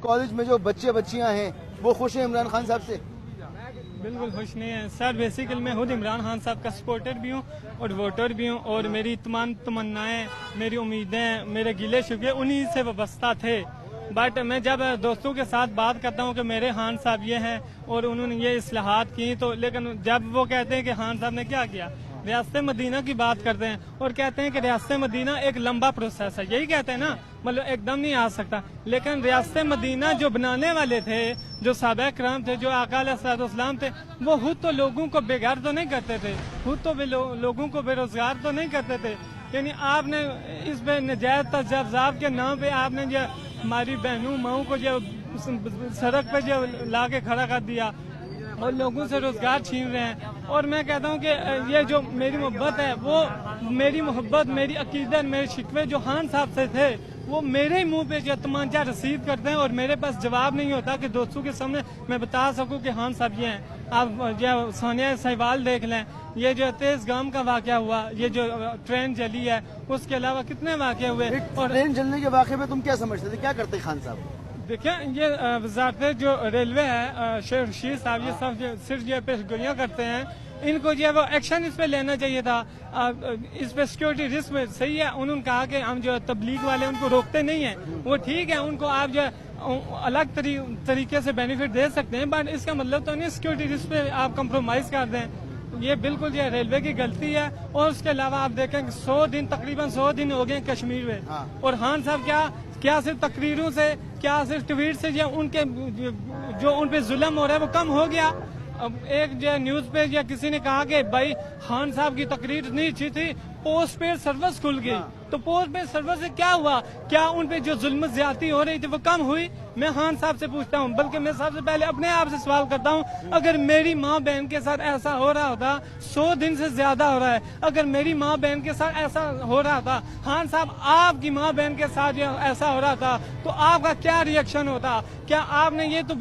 College میں جو بچے بچیاں ہیں وہ خوش ہیں عمران خان صاحب سے؟ بالکل خوش نہیں ہے سر. بیسیکلی میں خود عمران خان صاحب کا سپورٹر بھی ہوں اور ووٹر بھی ہوں, اور میری تمام تمنائیں, میری امیدیں, میرے گلے شکوے انہی سے وابستہ تھے. بٹ میں جب دوستوں کے ساتھ بات کرتا ہوں کہ میرے خان صاحب یہ ہیں اور انہوں نے یہ اصلاحات کی, تو لیکن جب وہ کہتے ہیں کہ خان صاحب نے کیا کیا, ریاست مدینہ کی بات کرتے ہیں اور کہتے ہیں کہ ریاست مدینہ ایک لمبا پروسیس ہے. یہی کہتے ہیں نا, مطلب ایک دم نہیں آ سکتا. لیکن ریاست مدینہ جو بنانے والے تھے, جو صحابہ کرام تھے, جو آقا علیہ الصلوۃ والسلام تھے, وہ خود تو لوگوں کو بے گھر تو نہیں کرتے تھے, خود تو لوگوں کو بے روزگار تو نہیں کرتے تھے. یعنی آپ نے اس پہ نجائز تجاوزات کے نام پہ آپ نے جو ہماری بہنوں ماؤں کو جو سڑک پہ جو لا کے کھڑا کر دیا اور لوگوں سے روزگار چھین رہے ہیں. اور میں کہتا ہوں کہ یہ جو میری محبت ہے, وہ میری محبت, میری عقیدت, میرے شکوے جو خان صاحب سے تھے وہ میرے ہی منہ پہ جو تمانچہ رسید کرتے ہیں, اور میرے پاس جواب نہیں ہوتا کہ دوستوں کے سامنے میں بتا سکوں کہ خان صاحب یہ ہیں. آپ جو ثانیہ سہوال دیکھ لیں, یہ جو تیز گام کا واقعہ ہوا, یہ جو ٹرین جلی ہے, اس کے علاوہ کتنے واقعے ہوئے. اور ٹرین جلنے کے واقعے میں تم کیا سمجھتے تھے, کیا کرتے خان صاحب؟ دیکھیں, یہ وزارت جو ریلوے ہے, شیخ رشید صاحب, یہ سب صرف یہ پیش گوئیاں کرتے ہیں. ان کو جو ہے وہ ایکشن اس پہ لینا چاہیے تھا. اس پہ سیکورٹی رسک میں صحیح ہے, انہوں نے کہا کہ ہم جو تبلیغ والے ان کو روکتے نہیں ہیں, وہ ٹھیک ہے, ان کو آپ جو الگ طریقے سے بینیفٹ دے سکتے ہیں, بٹ اس کا مطلب تو نہیں سیکورٹی رسک پہ آپ کمپرومائز کر دیں. یہ بالکل یہ ریلوے کی غلطی ہے. اور اس کے علاوہ آپ دیکھیں کہ 100 دن تقریباً 100 دن ہو گئے کشمیر میں, اور خان صاحب کیا صرف تقریروں سے, کیا صرف ٹویٹ سے ان کے جو ان پہ ظلم ہو رہا ہے وہ کم ہو گیا. اب ایک جو نیوز پہ یا کسی نے کہا کہ بھائی خان صاحب کی تقریر نہیں اچھی تھی, پوسٹ پیڈ سروس کھل گئی, تو پوسٹ پیڈ سروس سے کیا ہوا, کیا ان پہ جو ظلم زیادتی ہو رہی تھی وہ کم ہوئی؟ میں خان صاحب سے پوچھتا ہوں, بلکہ میں سب سے پہلے اپنے آپ سے سوال کرتا ہوں, اگر میری ماں بہن کے ساتھ ایسا ہو رہا ہوتا, 100 دن سے زیادہ ہو رہا ہے, اگر میری ماں بہن کے ساتھ ایسا ہو رہا تھا, خان صاحب آپ کی ماں بہن کے ساتھ ایسا ہو رہا تھا, تو آپ کا کیا ری ایکشن ہوتا؟ کیا آپ نے یہ تو